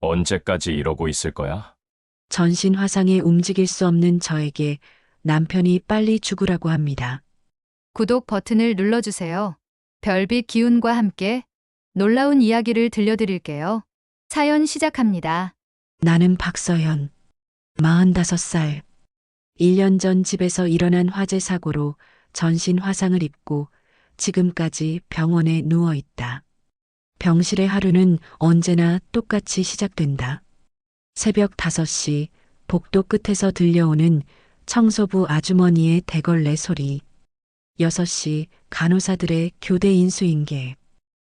언제까지 이러고 있을 거야? 전신 화상에 움직일 수 없는 저에게 남편이 빨리 죽으라고 합니다. 구독 버튼을 눌러주세요. 별빛 기운과 함께 놀라운 이야기를 들려드릴게요. 사연 시작합니다. 나는 박서현, 45살. 1년 전 집에서 일어난 화재 사고로 전신 화상을 입고 지금까지 병원에 누워 있다. 병실의 하루는 언제나 똑같이 시작된다. 새벽 5시 복도 끝에서 들려오는 청소부 아주머니의 대걸레 소리. 6시 간호사들의 교대 인수인계.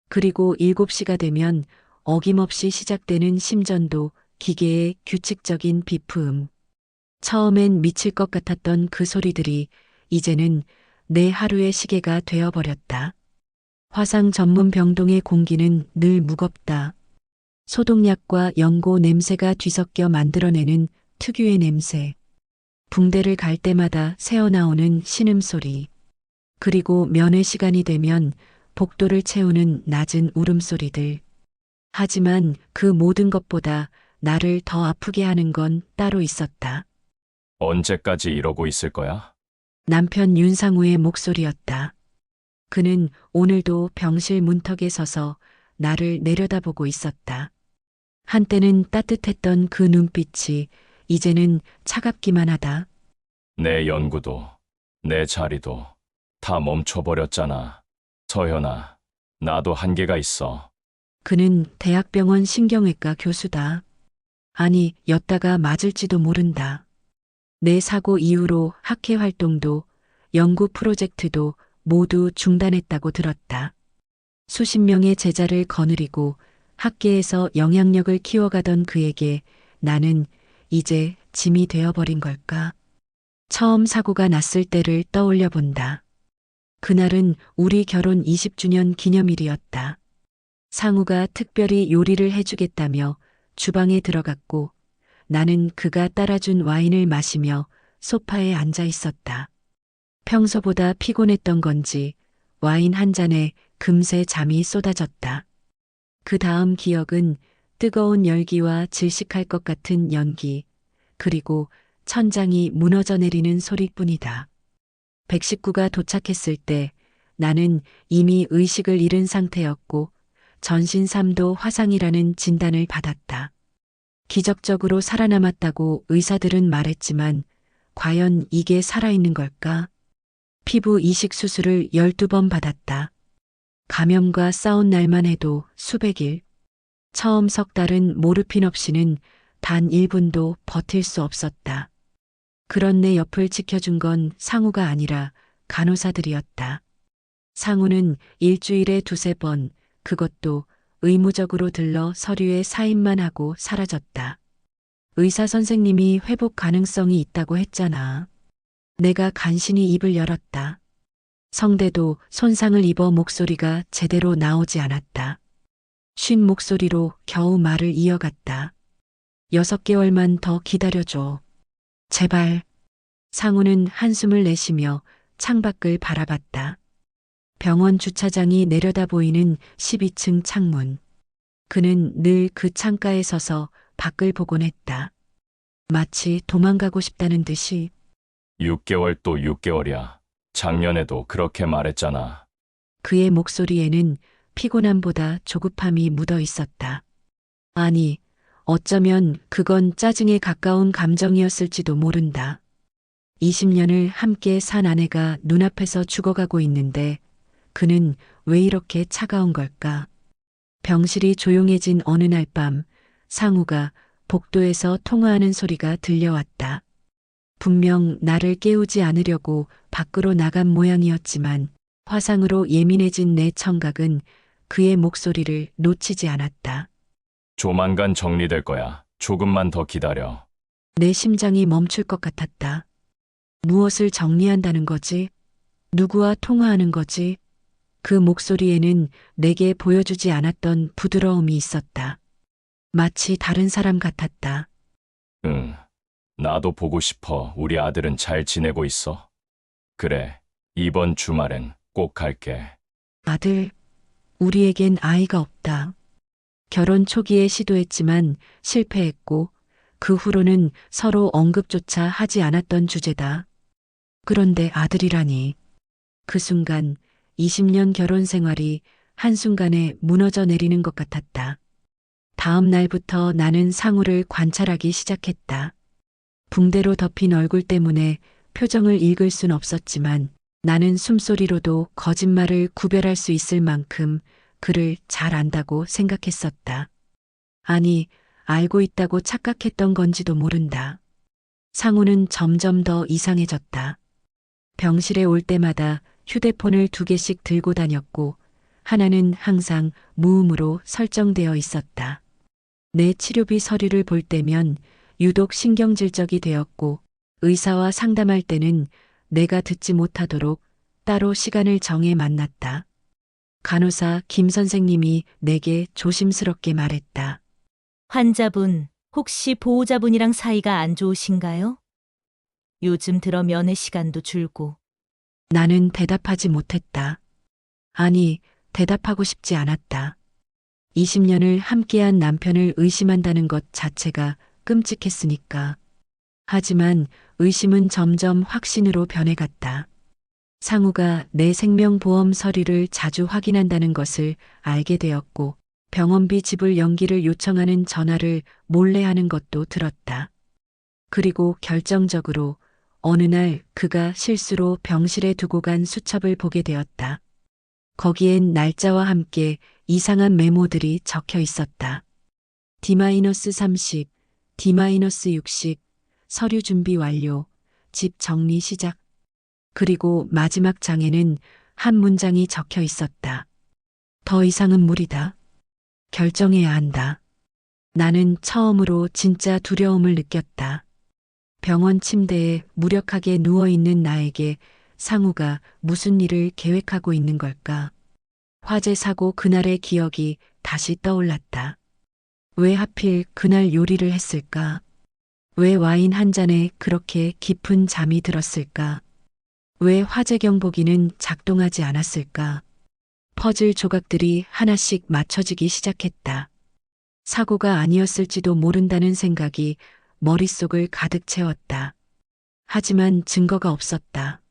그리고 7시가 되면 어김없이 시작되는 심전도 기계의 규칙적인 비프음. 처음엔 미칠 것 같았던 그 소리들이 이제는 내 하루의 시계가 되어버렸다. 화상 전문 병동의 공기는 늘 무겁다. 소독약과 연고 냄새가 뒤섞여 만들어내는 특유의 냄새. 붕대를 갈 때마다 새어나오는 신음소리. 그리고 면회 시간이 되면 복도를 채우는 낮은 울음소리들. 하지만 그 모든 것보다 나를 더 아프게 하는 건 따로 있었다. 언제까지 이러고 있을 거야? 남편 윤상우의 목소리였다. 그는 오늘도 병실 문턱에 서서 나를 내려다보고 있었다. 한때는 따뜻했던 그 눈빛이 이제는 차갑기만 하다. 내 연구도, 내 자리도 다 멈춰버렸잖아. 서현아, 나도 한계가 있어. 그는 대학병원 신경외과 교수다. 아니, 였다가 맞을지도 모른다. 내 사고 이후로 학회 활동도 연구 프로젝트도 모두 중단했다고 들었다. 수십 명의 제자를 거느리고 학계에서 영향력을 키워가던 그에게 나는 이제 짐이 되어버린 걸까? 처음 사고가 났을 때를 떠올려 본다. 그날은 우리 결혼 20주년 기념일이었다. 상우가 특별히 요리를 해주겠다며 주방에 들어갔고 나는 그가 따라준 와인을 마시며 소파에 앉아 있었다. 평소보다 피곤했던 건지 와인 한 잔에 금세 잠이 쏟아졌다. 그 다음 기억은 뜨거운 열기와 질식할 것 같은 연기, 그리고 천장이 무너져 내리는 소리뿐이다. 119가 도착했을 때 나는 이미 의식을 잃은 상태였고 전신 3도 화상이라는 진단을 받았다. 기적적으로 살아남았다고 의사들은 말했지만 과연 이게 살아있는 걸까? 피부 이식 수술을 12번 받았다. 감염과 싸운 날만 해도 수백일. 처음 석 달은 모르핀 없이는 단 1분도 버틸 수 없었다. 그런 내 옆을 지켜준 건 상우가 아니라 간호사들이었다. 상우는 일주일에 두세 번, 그것도 의무적으로 들러 서류에 사인만 하고 사라졌다. 의사 선생님이 회복 가능성이 있다고 했잖아. 내가 간신히 입을 열었다. 성대도 손상을 입어 목소리가 제대로 나오지 않았다. 쉰 목소리로 겨우 말을 이어갔다. 6개월만 더 기다려줘. 제발. 상우는 한숨을 내쉬며 창밖을 바라봤다. 병원 주차장이 내려다 보이는 12층 창문. 그는 늘 그 창가에 서서 밖을 보곤 했다. 마치 도망가고 싶다는 듯이. 6개월 또 6개월이야. 작년에도 그렇게 말했잖아. 그의 목소리에는 피곤함보다 조급함이 묻어 있었다. 아니, 어쩌면 그건 짜증에 가까운 감정이었을지도 모른다. 20년을 함께 산 아내가 눈앞에서 죽어가고 있는데 그는 왜 이렇게 차가운 걸까? 병실이 조용해진 어느 날 밤 상우가 복도에서 통화하는 소리가 들려왔다. 분명 나를 깨우지 않으려고 밖으로 나간 모양이었지만 화상으로 예민해진 내 청각은 그의 목소리를 놓치지 않았다. 조만간 정리될 거야. 조금만 더 기다려. 내 심장이 멈출 것 같았다. 무엇을 정리한다는 거지? 누구와 통화하는 거지? 그 목소리에는 내게 보여주지 않았던 부드러움이 있었다. 마치 다른 사람 같았다. 응. 나도 보고 싶어. 우리 아들은 잘 지내고 있어? 그래. 이번 주말엔 꼭 갈게. 아들, 우리에겐 아이가 없다. 결혼 초기에 시도했지만 실패했고 그 후로는 서로 언급조차 하지 않았던 주제다. 그런데 아들이라니. 그 순간 20년 결혼 생활이 한순간에 무너져 내리는 것 같았다. 다음 날부터 나는 상우를 관찰하기 시작했다. 붕대로 덮인 얼굴 때문에 표정을 읽을 순 없었지만 나는 숨소리로도 거짓말을 구별할 수 있을 만큼 그를 잘 안다고 생각했었다. 아니, 알고 있다고 착각했던 건지도 모른다. 상우는 점점 더 이상해졌다. 병실에 올 때마다 휴대폰을 2개씩 들고 다녔고 하나는 항상 무음으로 설정되어 있었다. 내 치료비 서류를 볼 때면 유독 신경질적이 되었고 의사와 상담할 때는 내가 듣지 못하도록 따로 시간을 정해 만났다. 간호사 김 선생님이 내게 조심스럽게 말했다. 환자분, 혹시 보호자분이랑 사이가 안 좋으신가요? 요즘 들어 면회 시간도 줄고. 나는 대답하지 못했다. 아니, 대답하고 싶지 않았다. 20년을 함께한 남편을 의심한다는 것 자체가 끔찍했으니까. 하지만 의심은 점점 확신으로 변해갔다. 상우가 내 생명보험 서류를 자주 확인한다는 것을 알게 되었고 병원비 지불 연기를 요청하는 전화를 몰래 하는 것도 들었다. 그리고 결정적으로 어느 날 그가 실수로 병실에 두고 간 수첩을 보게 되었다. 거기엔 날짜와 함께 이상한 메모들이 적혀 있었다. D-30, D-60, 서류 준비 완료, 집 정리 시작. 그리고 마지막 장에는 한 문장이 적혀 있었다. 더 이상은 무리다. 결정해야 한다. 나는 처음으로 진짜 두려움을 느꼈다. 병원 침대에 무력하게 누워있는 나에게 상우가 무슨 일을 계획하고 있는 걸까? 화재 사고 그날의 기억이 다시 떠올랐다. 왜 하필 그날 요리를 했을까? 왜 와인 한 잔에 그렇게 깊은 잠이 들었을까? 왜 화재 경보기는 작동하지 않았을까? 퍼즐 조각들이 하나씩 맞춰지기 시작했다. 사고가 아니었을지도 모른다는 생각이 머릿속을 가득 채웠다. 하지만 증거가 없었다.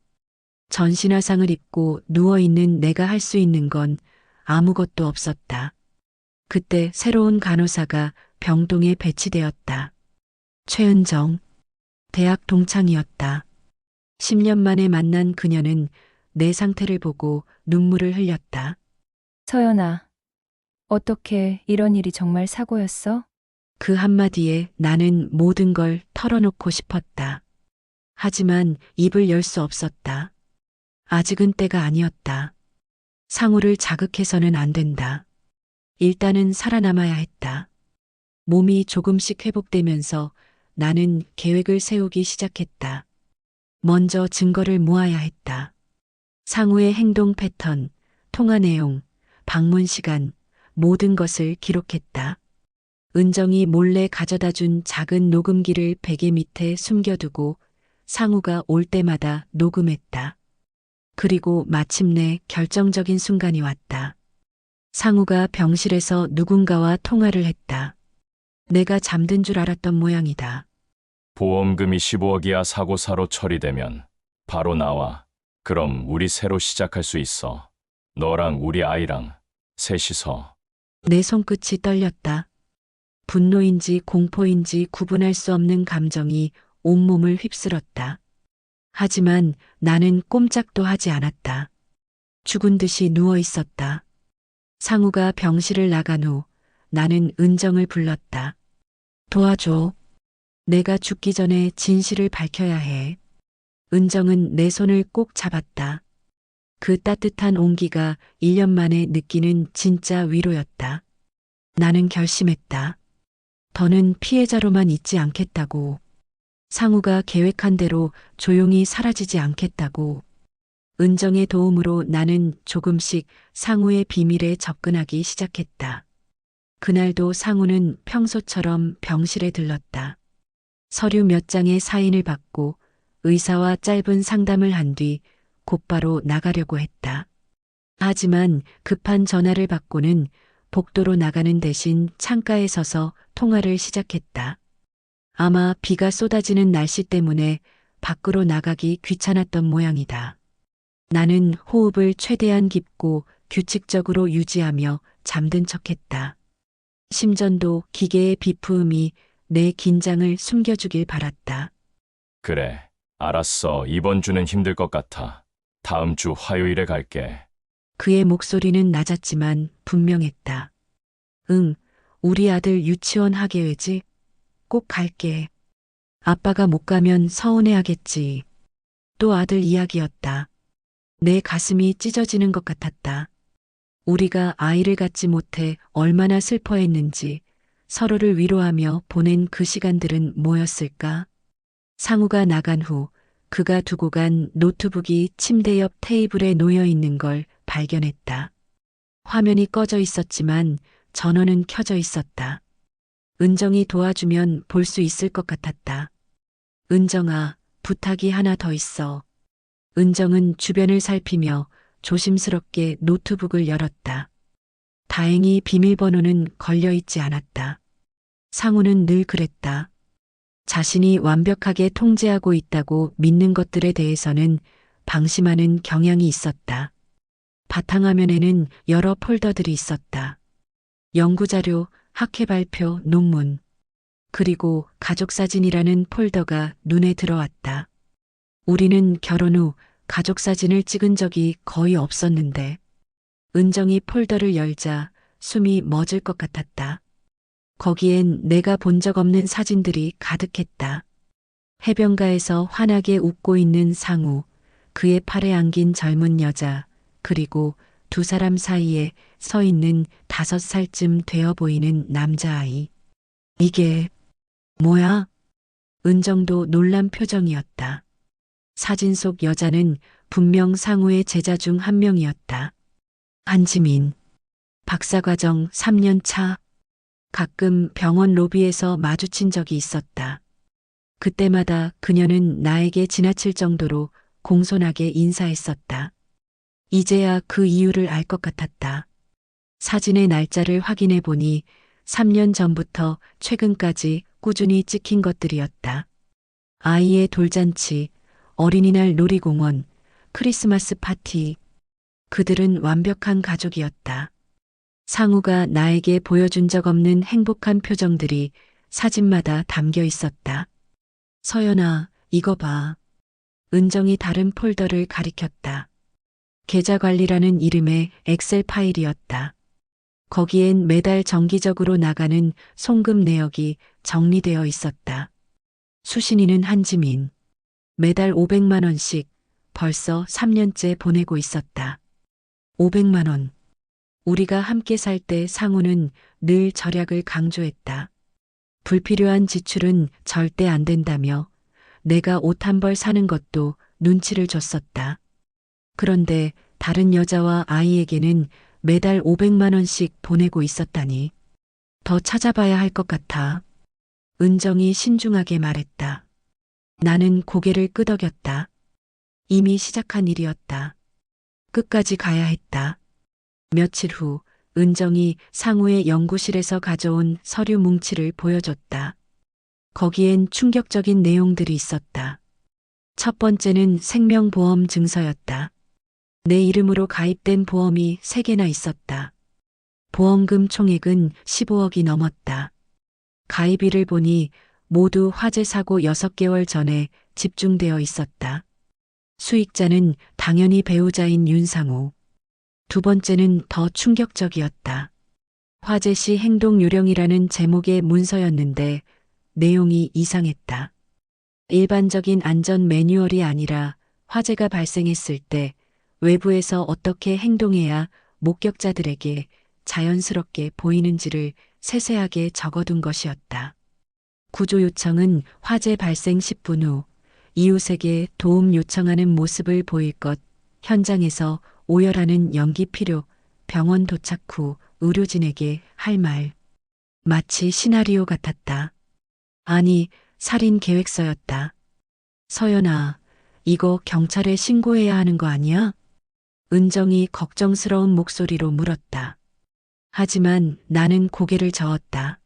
전신화상을 입고 누워있는 내가 할 수 있는 건 아무것도 없었다. 그때 새로운 간호사가 병동에 배치되었다. 최은정, 대학 동창이었다. 10년 만에 만난 그녀는 내 상태를 보고 눈물을 흘렸다. 서연아, 어떻게 이런 일이 정말 사고였어? 그 한마디에 나는 모든 걸 털어놓고 싶었다. 하지만 입을 열 수 없었다. 아직은 때가 아니었다. 상우를 자극해서는 안 된다. 일단은 살아남아야 했다. 몸이 조금씩 회복되면서 나는 계획을 세우기 시작했다. 먼저 증거를 모아야 했다. 상우의 행동 패턴, 통화 내용, 방문 시간, 모든 것을 기록했다. 은정이 몰래 가져다 준 작은 녹음기를 베개 밑에 숨겨두고 상우가 올 때마다 녹음했다. 그리고 마침내 결정적인 순간이 왔다. 상우가 병실에서 누군가와 통화를 했다. 내가 잠든 줄 알았던 모양이다. 보험금이 15억이야 사고사로 처리되면 바로 나와. 그럼 우리 새로 시작할 수 있어. 너랑 우리 아이랑 셋이서. 내 손끝이 떨렸다. 분노인지 공포인지 구분할 수 없는 감정이 온몸을 휩쓸었다. 하지만 나는 꼼짝도 하지 않았다. 죽은 듯이 누워 있었다. 상우가 병실을 나간 후 나는 은정을 불렀다. 도와줘. 내가 죽기 전에 진실을 밝혀야 해. 은정은 내 손을 꼭 잡았다. 그 따뜻한 온기가 1년 만에 느끼는 진짜 위로였다. 나는 결심했다. 더는 피해자로만 있지 않겠다고. 상우가 계획한 대로 조용히 사라지지 않겠다고. 은정의 도움으로 나는 조금씩 상우의 비밀에 접근하기 시작했다. 그날도 상우는 평소처럼 병실에 들렀다. 서류 몇 장의 사인을 받고 의사와 짧은 상담을 한 뒤 곧바로 나가려고 했다. 하지만 급한 전화를 받고는 복도로 나가는 대신 창가에 서서 통화를 시작했다. 아마 비가 쏟아지는 날씨 때문에 밖으로 나가기 귀찮았던 모양이다. 나는 호흡을 최대한 깊고 규칙적으로 유지하며 잠든 척했다. 심전도 기계의 비프음이 내 긴장을 숨겨주길 바랐다. 그래, 알았어. 이번 주는 힘들 것 같아. 다음 주 화요일에 갈게. 그의 목소리는 낮았지만 분명했다. 응, 우리 아들 유치원 하계회지? 꼭 갈게. 아빠가 못 가면 서운해하겠지. 또 아들 이야기였다. 내 가슴이 찢어지는 것 같았다. 우리가 아이를 갖지 못해 얼마나 슬퍼했는지 서로를 위로하며 보낸 그 시간들은 뭐였을까? 상우가 나간 후 그가 두고 간 노트북이 침대 옆 테이블에 놓여 있는 걸 발견했다. 화면이 꺼져 있었지만 전원은 켜져 있었다. 은정이 도와주면 볼 수 있을 것 같았다. 은정아, 부탁이 하나 더 있어. 은정은 주변을 살피며 조심스럽게 노트북을 열었다. 다행히 비밀번호는 걸려 있지 않았다. 상우는 늘 그랬다. 자신이 완벽하게 통제하고 있다고 믿는 것들에 대해서는 방심하는 경향이 있었다. 바탕화면에는 여러 폴더들이 있었다. 연구자료, 학회 발표, 논문, 그리고 가족사진이라는 폴더가 눈에 들어왔다. 우리는 결혼 후 가족사진을 찍은 적이 거의 없었는데 은정이 폴더를 열자 숨이 멎을 것 같았다. 거기엔 내가 본 적 없는 사진들이 가득했다. 해변가에서 환하게 웃고 있는 상우, 그의 팔에 안긴 젊은 여자, 그리고 두 사람 사이에 서 있는 5살쯤 되어 보이는 남자아이. 이게 뭐야? 은정도 놀란 표정이었다. 사진 속 여자는 분명 상우의 제자 중 한 명이었다. 한지민. 박사과정 3년 차. 가끔 병원 로비에서 마주친 적이 있었다. 그때마다 그녀는 나에게 지나칠 정도로 공손하게 인사했었다. 이제야 그 이유를 알 것 같았다. 사진의 날짜를 확인해 보니 3년 전부터 최근까지 꾸준히 찍힌 것들이었다. 아이의 돌잔치, 어린이날 놀이공원, 크리스마스 파티. 그들은 완벽한 가족이었다. 상우가 나에게 보여준 적 없는 행복한 표정들이 사진마다 담겨 있었다. 서연아, 이거 봐. 은정이 다른 폴더를 가리켰다. 계좌관리라는 이름의 엑셀 파일이었다. 거기엔 매달 정기적으로 나가는 송금 내역이 정리되어 있었다. 수신인은 한지민. 매달 500만 원씩 벌써 3년째 보내고 있었다. 500만 원. 우리가 함께 살 때 상우는 늘 절약을 강조했다. 불필요한 지출은 절대 안 된다며 내가 옷 한 벌 사는 것도 눈치를 줬었다. 그런데 다른 여자와 아이에게는 매달 500만 원씩 보내고 있었다니. 더 찾아봐야 할 것 같아. 은정이 신중하게 말했다. 나는 고개를 끄덕였다. 이미 시작한 일이었다. 끝까지 가야 했다. 며칠 후 은정이 상우의 연구실에서 가져온 서류 뭉치를 보여줬다. 거기엔 충격적인 내용들이 있었다. 첫 번째는 생명보험 증서였다. 내 이름으로 가입된 보험이 3개나 있었다. 보험금 총액은 15억이 넘었다. 가입일을 보니 모두 화재 사고 6개월 전에 집중되어 있었다. 수익자는 당연히 배우자인 윤상우. 두 번째는 더 충격적이었다. 화재 시 행동 요령이라는 제목의 문서였는데 내용이 이상했다. 일반적인 안전 매뉴얼이 아니라 화재가 발생했을 때 외부에서 어떻게 행동해야 목격자들에게 자연스럽게 보이는지를 세세하게 적어둔 것이었다. 구조 요청은 화재 발생 10분 후 이웃에게 도움 요청하는 모습을 보일 것, 현장에서 오열하는 연기 필요, 병원 도착 후 의료진에게 할 말. 마치 시나리오 같았다. 아니, 살인 계획서였다. 서연아, 이거 경찰에 신고해야 하는 거 아니야? 은정이 걱정스러운 목소리로 물었다. 하지만 나는 고개를 저었다.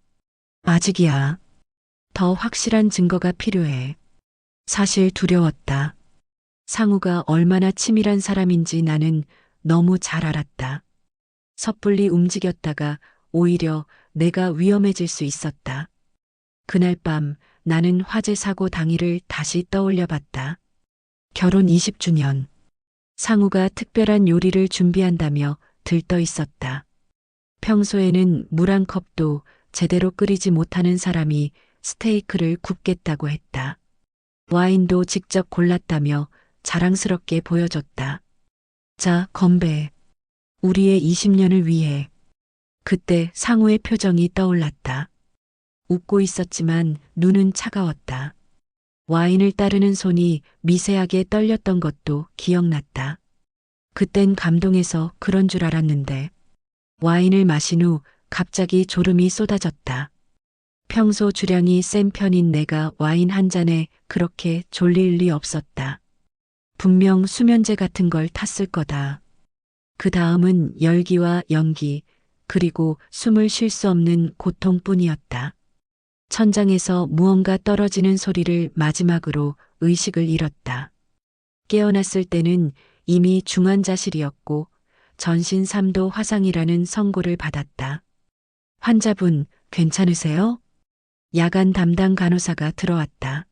아직이야. 더 확실한 증거가 필요해. 사실 두려웠다. 상우가 얼마나 치밀한 사람인지 나는 너무 잘 알았다. 섣불리 움직였다가 오히려 내가 위험해질 수 있었다. 그날 밤 나는 화재 사고 당일을 다시 떠올려 봤다. 결혼 20주년. 상우가 특별한 요리를 준비한다며 들떠 있었다. 평소에는 물 한 컵도 제대로 끓이지 못하는 사람이 스테이크를 굽겠다고 했다. 와인도 직접 골랐다며 자랑스럽게 보여줬다. 자, 건배. 우리의 20년을 위해. 그때 상우의 표정이 떠올랐다. 웃고 있었지만 눈은 차가웠다. 와인을 따르는 손이 미세하게 떨렸던 것도 기억났다. 그땐 감동해서 그런 줄 알았는데 와인을 마신 후 갑자기 졸음이 쏟아졌다. 평소 주량이 센 편인 내가 와인 한 잔에 그렇게 졸릴 리 없었다. 분명 수면제 같은 걸 탔을 거다. 그 다음은 열기와 연기, 그리고 숨을 쉴 수 없는 고통뿐이었다. 천장에서 무언가 떨어지는 소리를 마지막으로 의식을 잃었다. 깨어났을 때는 이미 중환자실이었고 전신 3도 화상이라는 선고를 받았다. 환자분, 괜찮으세요? 야간 담당 간호사가 들어왔다.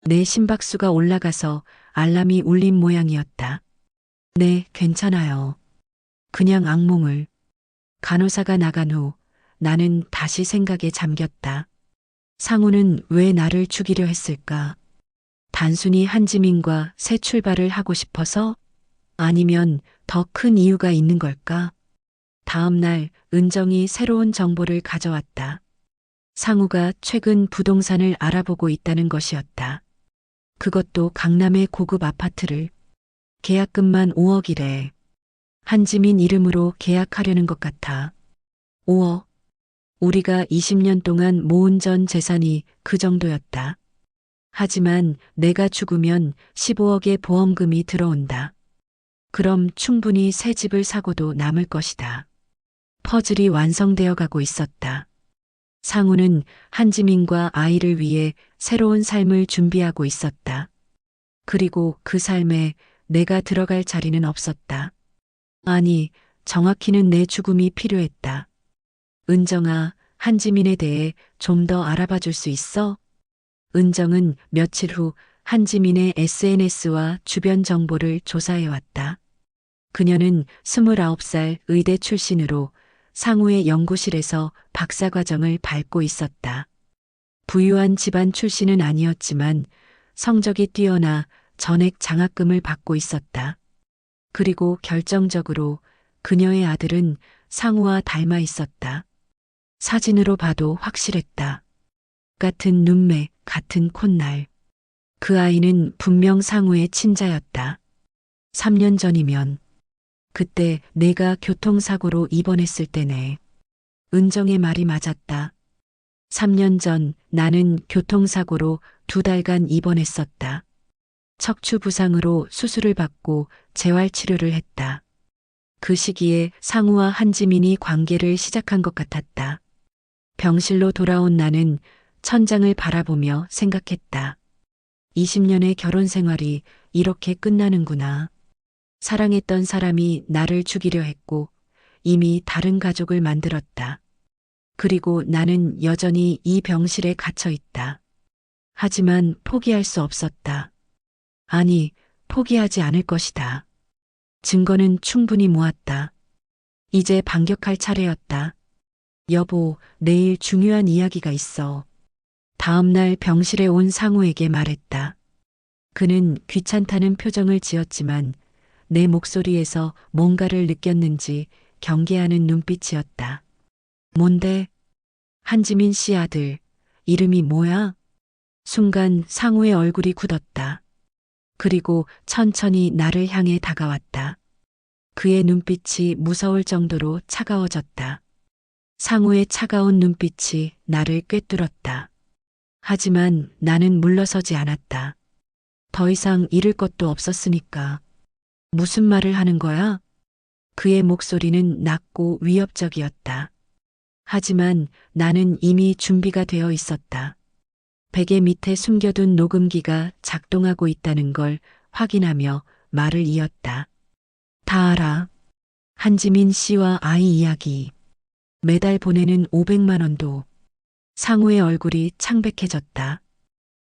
내 심박수가 올라가서 알람이 울린 모양이었다. 네, 괜찮아요. 그냥 악몽을. 간호사가 나간 후 나는 다시 생각에 잠겼다. 상우는 왜 나를 죽이려 했을까? 단순히 한지민과 새 출발을 하고 싶어서? 아니면 더 큰 이유가 있는 걸까? 다음 날 은정이 새로운 정보를 가져왔다. 상우가 최근 부동산을 알아보고 있다는 것이었다. 그것도 강남의 고급 아파트를. 계약금만 5억이래. 한지민 이름으로 계약하려는 것 같아. 5억. 우리가 20년 동안 모은 전 재산이 그 정도였다. 하지만 내가 죽으면 15억의 보험금이 들어온다. 그럼 충분히 새 집을 사고도 남을 것이다. 퍼즐이 완성되어 가고 있었다. 상우는 한지민과 아이를 위해 새로운 삶을 준비하고 있었다. 그리고 그 삶에 내가 들어갈 자리는 없었다. 아니, 정확히는 내 죽음이 필요했다. 은정아, 한지민에 대해 좀 더 알아봐 줄 수 있어? 은정은 며칠 후 한지민의 SNS와 주변 정보를 조사해 왔다. 그녀는 29살 의대 출신으로 상우의 연구실에서 박사과정을 밟고 있었다. 부유한 집안 출신은 아니었지만 성적이 뛰어나 전액 장학금을 받고 있었다. 그리고 결정적으로 그녀의 아들은 상우와 닮아 있었다. 사진으로 봐도 확실했다. 같은 눈매, 같은 콧날. 그 아이는 분명 상우의 친자였다. 3년 전이면 그때 내가 교통사고로 입원했을 때네. 은정의 말이 맞았다. 3년 전 나는 교통사고로 2달간 입원했었다. 척추 부상으로 수술을 받고 재활치료를 했다. 그 시기에 상우와 한지민이 관계를 시작한 것 같았다. 병실로 돌아온 나는 천장을 바라보며 생각했다. 20년의 결혼 생활이 이렇게 끝나는구나. 사랑했던 사람이 나를 죽이려 했고 이미 다른 가족을 만들었다. 그리고 나는 여전히 이 병실에 갇혀 있다. 하지만 포기할 수 없었다. 아니, 포기하지 않을 것이다. 증거는 충분히 모았다. 이제 반격할 차례였다. 여보, 내일 중요한 이야기가 있어. 다음 날 병실에 온 상우에게 말했다. 그는 귀찮다는 표정을 지었지만 내 목소리에서 뭔가를 느꼈는지 경계하는 눈빛이었다. 뭔데? 한지민 씨 아들, 이름이 뭐야? 순간 상우의 얼굴이 굳었다. 그리고 천천히 나를 향해 다가왔다. 그의 눈빛이 무서울 정도로 차가워졌다. 상우의 차가운 눈빛이 나를 꿰뚫었다. 하지만 나는 물러서지 않았다. 더 이상 잃을 것도 없었으니까. 무슨 말을 하는 거야? 그의 목소리는 낮고 위협적이었다. 하지만 나는 이미 준비가 되어 있었다. 베개 밑에 숨겨둔 녹음기가 작동하고 있다는 걸 확인하며 말을 이었다. 다 알아. 한지민 씨와 아이 이야기. 매달 보내는 500만 원도. 상우의 얼굴이 창백해졌다.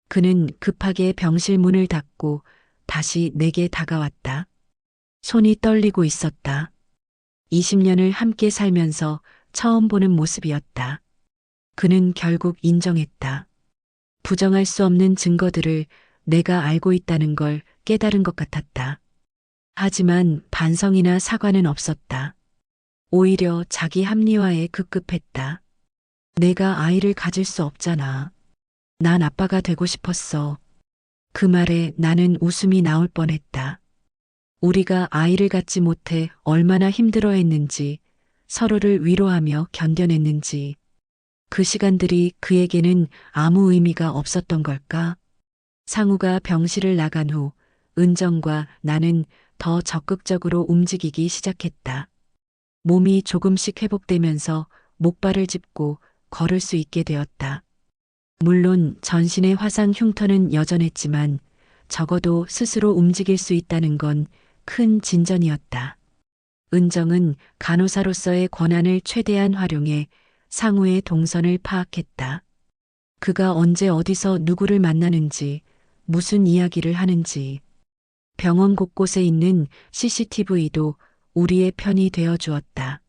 그는 급하게 병실 문을 닫고 다시 내게 다가왔다. 손이 떨리고 있었다. 20년을 함께 살면서 처음 보는 모습이었다. 그는 결국 인정했다. 부정할 수 없는 증거들을 내가 알고 있다는 걸 깨달은 것 같았다. 하지만 반성이나 사과는 없었다. 오히려 자기 합리화에 급급했다. 내가 아이를 가질 수 없잖아. 난 아빠가 되고 싶었어. 그 말에 나는 웃음이 나올 뻔했다. 우리가 아이를 갖지 못해 얼마나 힘들어했는지, 서로를 위로하며 견뎌냈는지, 그 시간들이 그에게는 아무 의미가 없었던 걸까? 상우가 병실을 나간 후 은정과 나는 더 적극적으로 움직이기 시작했다. 몸이 조금씩 회복되면서 목발을 짚고 걸을 수 있게 되었다. 물론 전신의 화상 흉터는 여전했지만 적어도 스스로 움직일 수 있다는 건 큰 진전이었다. 은정은 간호사로서의 권한을 최대한 활용해 상우의 동선을 파악했다. 그가 언제 어디서 누구를 만나는지, 무슨 이야기를 하는지. 병원 곳곳에 있는 CCTV도 우리의 편이 되어 주었다.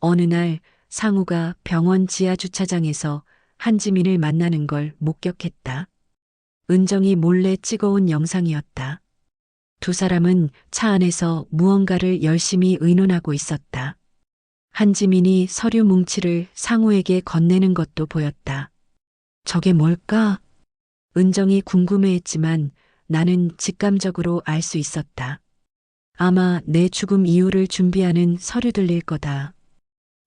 어느 날 상우가 병원 지하 주차장에서 한지민을 만나는 걸 목격했다. 은정이 몰래 찍어온 영상이었다. 두 사람은 차 안에서 무언가를 열심히 의논하고 있었다. 한지민이 서류 뭉치를 상우에게 건네는 것도 보였다. 저게 뭘까? 은정이 궁금해했지만 나는 직감적으로 알 수 있었다. 아마 내 죽음 이유를 준비하는 서류들일 거다.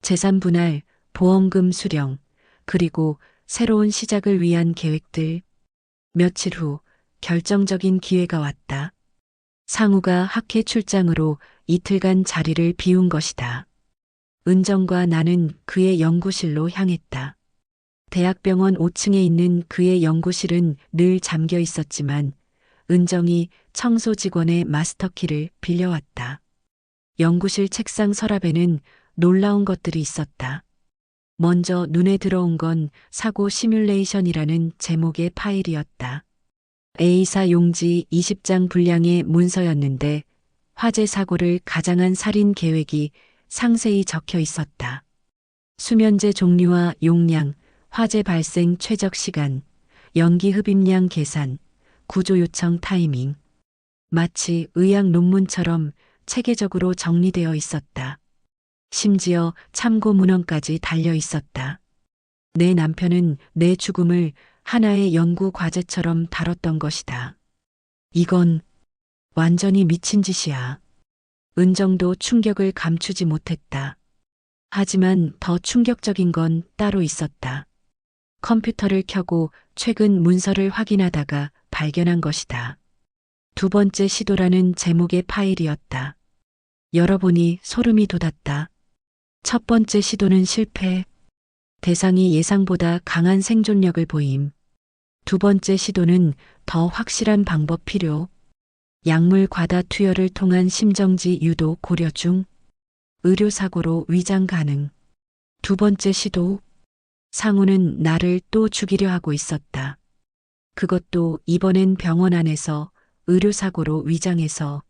재산 분할, 보험금 수령, 그리고 새로운 시작을 위한 계획들. 며칠 후 결정적인 기회가 왔다. 상우가 학회 출장으로 이틀간 자리를 비운 것이다. 은정과 나는 그의 연구실로 향했다. 대학병원 5층에 있는 그의 연구실은 늘 잠겨 있었지만 은정이 청소 직원의 마스터키를 빌려왔다. 연구실 책상 서랍에는 놀라운 것들이 있었다. 먼저 눈에 들어온 건 사고 시뮬레이션이라는 제목의 파일이었다. A사 용지 20장 분량의 문서였는데 화재 사고를 가장한 살인 계획이 상세히 적혀 있었다. 수면제 종류와 용량, 화재 발생 최적 시간, 연기 흡입량 계산, 구조 요청 타이밍. 마치 의학 논문처럼 체계적으로 정리되어 있었다. 심지어 참고 문헌까지 달려 있었다. 내 남편은 내 죽음을 하나의 연구 과제처럼 다뤘던 것이다. 이건 완전히 미친 짓이야. 은정도 충격을 감추지 못했다. 하지만 더 충격적인 건 따로 있었다. 컴퓨터를 켜고 최근 문서를 확인하다가 발견한 것이다. 두 번째 시도라는 제목의 파일이었다. 열어보니 소름이 돋았다. 첫 번째 시도는 실패. 대상이 예상보다 강한 생존력을 보임. 두 번째 시도는 더 확실한 방법 필요. 약물 과다 투여를 통한 심정지 유도 고려 중. 의료사고로 위장 가능. 두 번째 시도. 상우는 나를 또 죽이려 하고 있었다. 그것도 이번엔 병원 안에서 의료사고로 위장해서.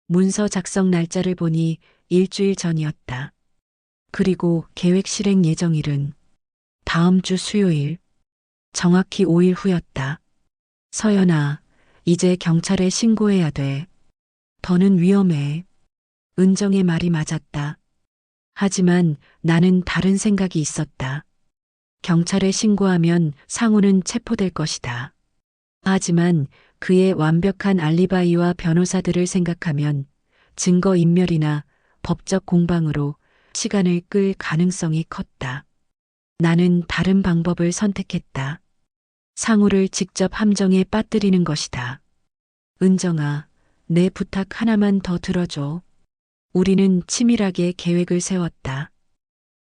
문서 작성 날짜를 보니 일주일 전이었다. 그리고 계획 실행 예정일은 다음 주 수요일. 정확히 5일 후였다. 서연아, 이제 경찰에 신고해야 돼. 더는 위험해. 은정의 말이 맞았다. 하지만 나는 다른 생각이 있었다. 경찰에 신고하면 상우는 체포될 것이다. 하지만 그의 완벽한 알리바이와 변호사들을 생각하면 증거인멸이나 법적 공방으로 시간을 끌 가능성이 컸다. 나는 다른 방법을 선택했다. 상우를 직접 함정에 빠뜨리는 것이다. 은정아, 내 부탁 하나만 더 들어줘. 우리는 치밀하게 계획을 세웠다.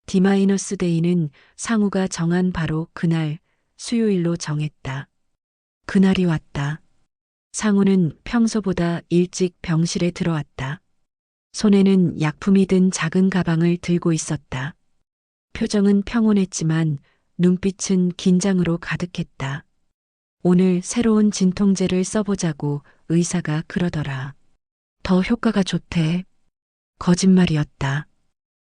D-데이는 상우가 정한 바로 그날 수요일로 정했다. 그날이 왔다. 상우는 평소보다 일찍 병실에 들어왔다. 손에는 약품이 든 작은 가방을 들고 있었다. 표정은 평온했지만 눈빛은 긴장으로 가득했다. 오늘 새로운 진통제를 써보자고 의사가 그러더라. 더 효과가 좋대. 거짓말이었다.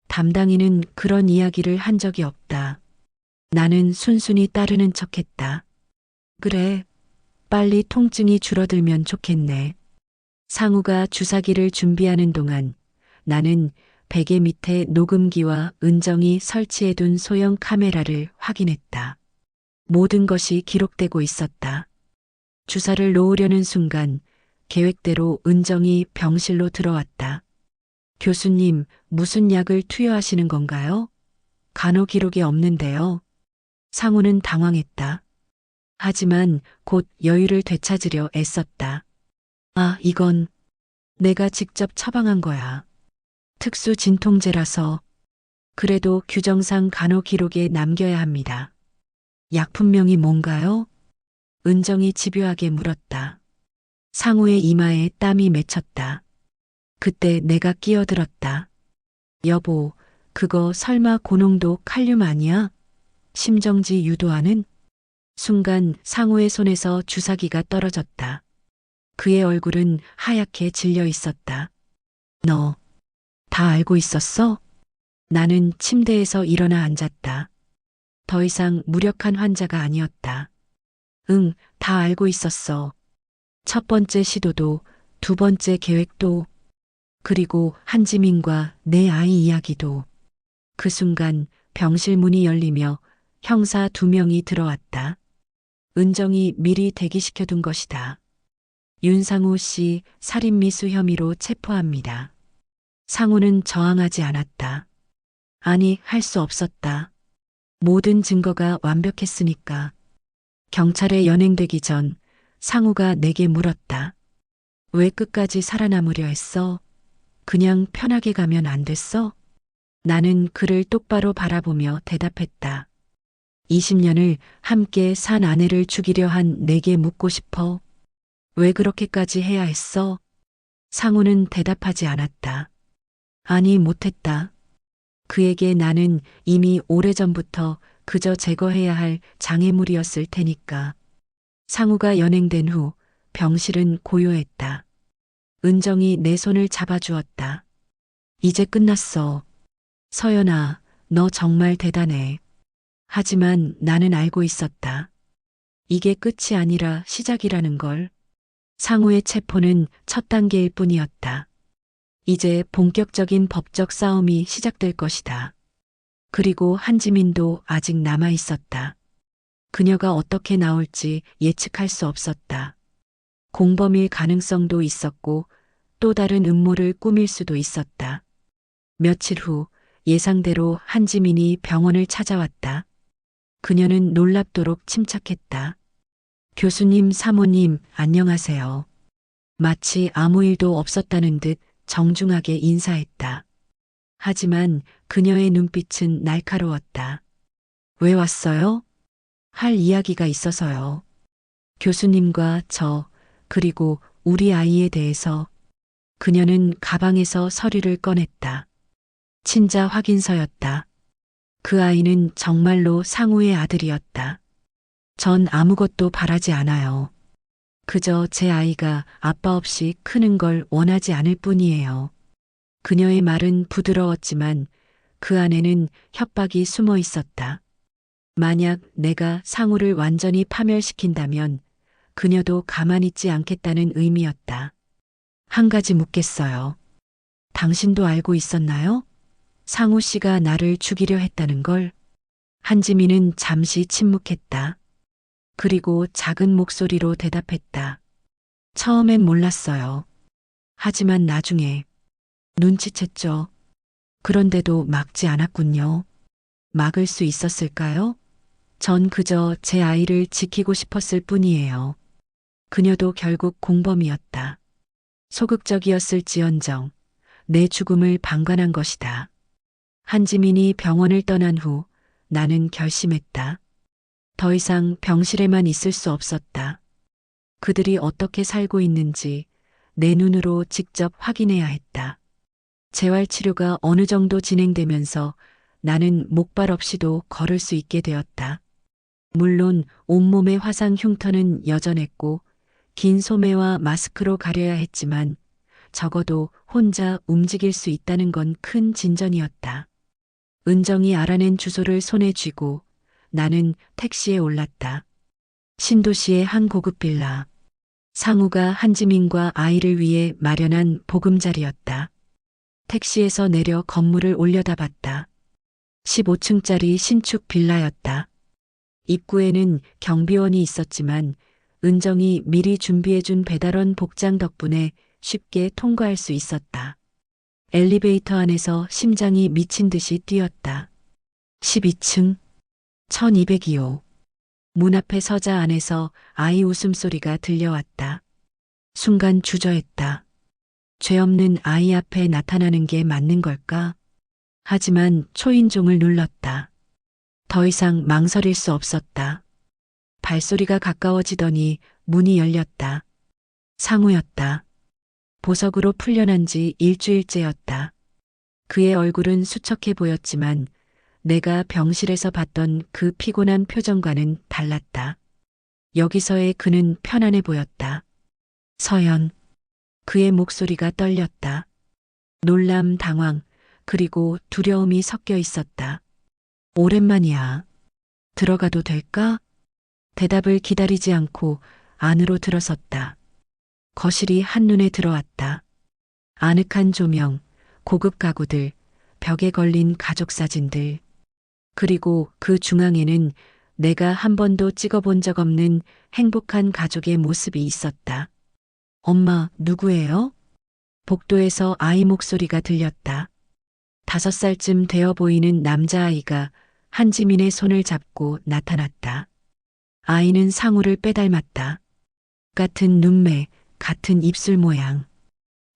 담당인은 그런 이야기를 한 적이 없다. 나는 순순히 따르는 척했다. 그래, 빨리 통증이 줄어들면 좋겠네. 상우가 주사기를 준비하는 동안 나는 베개 밑에 녹음기와 은정이 설치해둔 소형 카메라를 확인했다. 모든 것이 기록되고 있었다. 주사를 놓으려는 순간 계획대로 은정이 병실로 들어왔다. 교수님, 무슨 약을 투여하시는 건가요? 간호 기록이 없는데요. 상우는 당황했다. 하지만 곧 여유를 되찾으려 애썼다. 아, 이건 내가 직접 처방한 거야. 특수 진통제라서. 그래도 규정상 간호 기록에 남겨야 합니다. 약품명이 뭔가요? 은정이 집요하게 물었다. 상우의 이마에 땀이 맺혔다. 그때 내가 끼어들었다. 여보, 그거 설마 고농도 칼륨 아니야? 심정지 유도하는? 순간 상우의 손에서 주사기가 떨어졌다. 그의 얼굴은 하얗게 질려 있었다. 너, 다 알고 있었어? 나는 침대에서 일어나 앉았다. 더 이상 무력한 환자가 아니었다. 응, 다 알고 있었어. 첫 번째 시도도, 두 번째 계획도, 그리고 한지민과 내 아이 이야기도. 그 순간 병실 문이 열리며 형사 2명이 들어왔다. 은정이 미리 대기시켜둔 것이다. 윤상우 씨 살인미수 혐의로 체포합니다. 상우는 저항하지 않았다. 아니, 할 수 없었다. 모든 증거가 완벽했으니까. 경찰에 연행되기 전 상우가 내게 물었다. 왜 끝까지 살아남으려 했어? 그냥 편하게 가면 안 됐어? 나는 그를 똑바로 바라보며 대답했다. 20년을 함께 산 아내를 죽이려 한 내게 묻고 싶어. 왜 그렇게까지 해야 했어? 상우는 대답하지 않았다. 아니, 못했다. 그에게 나는 이미 오래전부터 그저 제거해야 할 장애물이었을 테니까. 상우가 연행된 후 병실은 고요했다. 은정이 내 손을 잡아주었다. 이제 끝났어. 서연아, 너 정말 대단해. 하지만 나는 알고 있었다. 이게 끝이 아니라 시작이라는 걸. 상우의 체포는 첫 단계일 뿐이었다. 이제 본격적인 법적 싸움이 시작될 것이다. 그리고 한지민도 아직 남아 있었다. 그녀가 어떻게 나올지 예측할 수 없었다. 공범일 가능성도 있었고 또 다른 음모를 꾸밀 수도 있었다. 며칠 후 예상대로 한지민이 병원을 찾아왔다. 그녀는 놀랍도록 침착했다. 교수님, 사모님, 안녕하세요. 마치 아무 일도 없었다는 듯 정중하게 인사했다. 하지만 그녀의 눈빛은 날카로웠다. 왜 왔어요? 할 이야기가 있어서요. 교수님과 저, 그리고 우리 아이에 대해서. 그녀는 가방에서 서류를 꺼냈다. 친자 확인서였다. 그 아이는 정말로 상우의 아들이었다. 전 아무것도 바라지 않아요. 그저 제 아이가 아빠 없이 크는 걸 원하지 않을 뿐이에요. 그녀의 말은 부드러웠지만 그 안에는 협박이 숨어 있었다. 만약 내가 상우를 완전히 파멸시킨다면 그녀도 가만히 있지 않겠다는 의미였다. 한 가지 묻겠어요. 당신도 알고 있었나요? 상우 씨가 나를 죽이려 했다는 걸. 한지민은 잠시 침묵했다. 그리고 작은 목소리로 대답했다. 처음엔 몰랐어요. 하지만 나중에 눈치챘죠. 그런데도 막지 않았군요. 막을 수 있었을까요? 전 그저 제 아이를 지키고 싶었을 뿐이에요. 그녀도 결국 공범이었다. 소극적이었을지언정 내 죽음을 방관한 것이다. 한지민이 병원을 떠난 후 나는 결심했다. 더 이상 병실에만 있을 수 없었다. 그들이 어떻게 살고 있는지 내 눈으로 직접 확인해야 했다. 재활치료가 어느 정도 진행되면서 나는 목발 없이도 걸을 수 있게 되었다. 물론 온몸의 화상 흉터는 여전했고 긴 소매와 마스크로 가려야 했지만 적어도 혼자 움직일 수 있다는 건 큰 진전이었다. 은정이 알아낸 주소를 손에 쥐고 나는 택시에 올랐다. 신도시의 한 고급 빌라. 상우가 한지민과 아이를 위해 마련한 보금자리였다. 택시에서 내려 건물을 올려다봤다. 15층짜리 신축 빌라였다. 입구에는 경비원이 있었지만 은정이 미리 준비해준 배달원 복장 덕분에 쉽게 통과할 수 있었다. 엘리베이터 안에서 심장이 미친 듯이 뛰었다. 12층, 1202호. 문 앞에 서자 안에서 아이 웃음소리가 들려왔다. 순간 주저했다. 죄 없는 아이 앞에 나타나는 게 맞는 걸까? 하지만 초인종을 눌렀다. 더 이상 망설일 수 없었다. 발소리가 가까워지더니 문이 열렸다. 상우였다. 보석으로 풀려난 지 일주일째였다. 그의 얼굴은 수척해 보였지만 내가 병실에서 봤던 그 피곤한 표정과는 달랐다. 여기서의 그는 편안해 보였다. 서연. 그의 목소리가 떨렸다. 놀람, 당황, 그리고 두려움이 섞여 있었다. 오랜만이야. 들어가도 될까? 대답을 기다리지 않고 안으로 들어섰다. 거실이 한눈에 들어왔다. 아늑한 조명, 고급 가구들, 벽에 걸린 가족 사진들. 그리고 그 중앙에는 내가 한 번도 찍어본 적 없는 행복한 가족의 모습이 있었다. 엄마, 누구예요? 복도에서 아이 목소리가 들렸다. 5살쯤 되어 보이는 남자아이가 한지민의 손을 잡고 나타났다. 아이는 상우를 빼닮았다. 같은 눈매, 같은 입술 모양.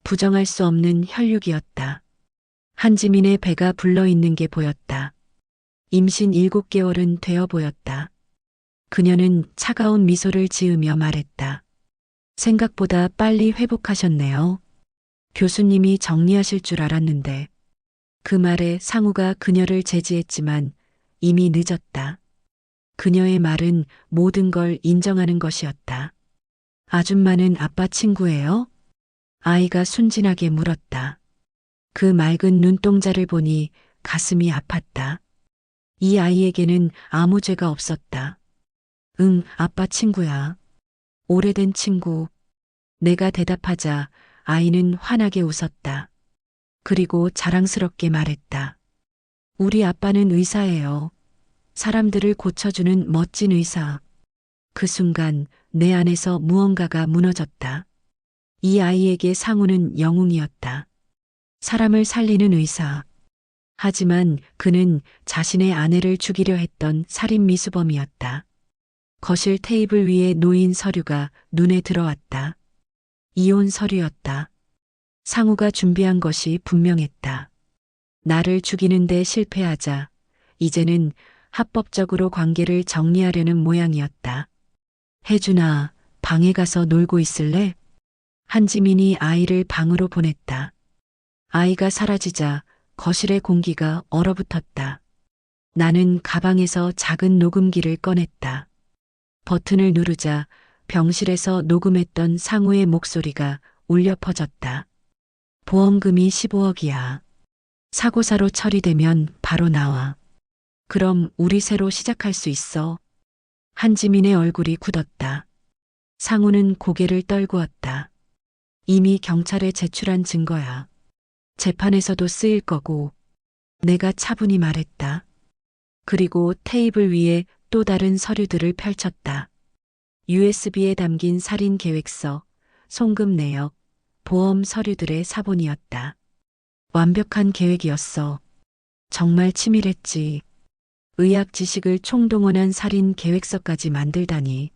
부정할 수 없는 혈육이었다. 한지민의 배가 불러있는 게 보였다. 임신 7개월은 되어 보였다. 그녀는 차가운 미소를 지으며 말했다. 생각보다 빨리 회복하셨네요. 교수님이 정리하실 줄 알았는데. 그 말에 상우가 그녀를 제지했지만 이미 늦었다. 그녀의 말은 모든 걸 인정하는 것이었다. 아줌마는 아빠 친구예요? 아이가 순진하게 물었다. 그 맑은 눈동자를 보니 가슴이 아팠다. 이 아이에게는 아무 죄가 없었다. 응, 아빠 친구야. 오래된 친구. 내가 대답하자 아이는 환하게 웃었다. 그리고 자랑스럽게 말했다. 우리 아빠는 의사예요. 사람들을 고쳐주는 멋진 의사. 그 순간 내 안에서 무언가가 무너졌다. 이 아이에게 상우는 영웅이었다. 사람을 살리는 의사. 하지만 그는 자신의 아내를 죽이려 했던 살인 미수범이었다. 거실 테이블 위에 놓인 서류가 눈에 들어왔다. 이혼 서류였다. 상우가 준비한 것이 분명했다. 나를 죽이는데 실패하자 이제는 합법적으로 관계를 정리하려는 모양이었다. 혜준아, 방에 가서 놀고 있을래? 한지민이 아이를 방으로 보냈다. 아이가 사라지자 거실의 공기가 얼어붙었다. 나는 가방에서 작은 녹음기를 꺼냈다. 버튼을 누르자 병실에서 녹음했던 상우의 목소리가 울려 퍼졌다. 보험금이 15억이야. 사고사로 처리되면 바로 나와. 그럼 우리 새로 시작할 수 있어. 한지민의 얼굴이 굳었다. 상우는 고개를 떨구었다. 이미 경찰에 제출한 증거야. 재판에서도 쓰일 거고. 내가 차분히 말했다. 그리고 테이블 위에 또 다른 서류들을 펼쳤다. USB에 담긴 살인 계획서, 송금 내역, 보험 서류들의 사본이었다. 완벽한 계획이었어. 정말 치밀했지. 의학 지식을 총동원한 살인 계획서까지 만들다니.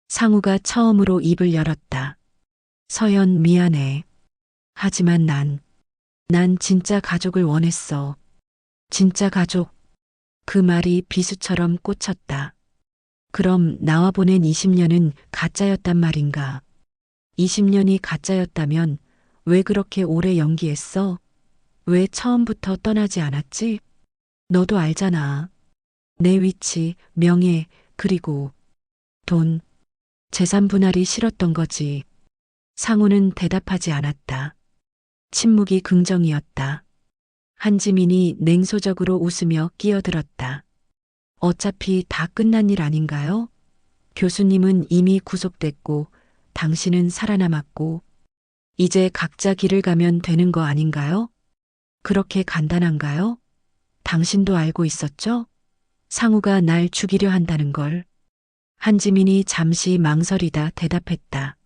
상우가 처음으로 입을 열었다. 서연, 미안해. 하지만 난 진짜 가족을 원했어. 진짜 가족. 그 말이 비수처럼 꽂혔다. 그럼 나와 보낸 20년은 가짜였단 말인가? 20년이 가짜였다면 왜 그렇게 오래 연기했어? 왜 처음부터 떠나지 않았지? 너도 알잖아. 내 위치, 명예, 그리고 돈, 재산 분할이 싫었던 거지. 상우는 대답하지 않았다. 침묵이 긍정이었다. 한지민이 냉소적으로 웃으며 끼어들었다. 어차피 다 끝난 일 아닌가요? 교수님은 이미 구속됐고 당신은 살아남았고 이제 각자 길을 가면 되는 거 아닌가요? 그렇게 간단한가요? 당신도 알고 있었죠? 상우가 날 죽이려 한다는 걸. 한지민이 잠시 망설이다 대답했다.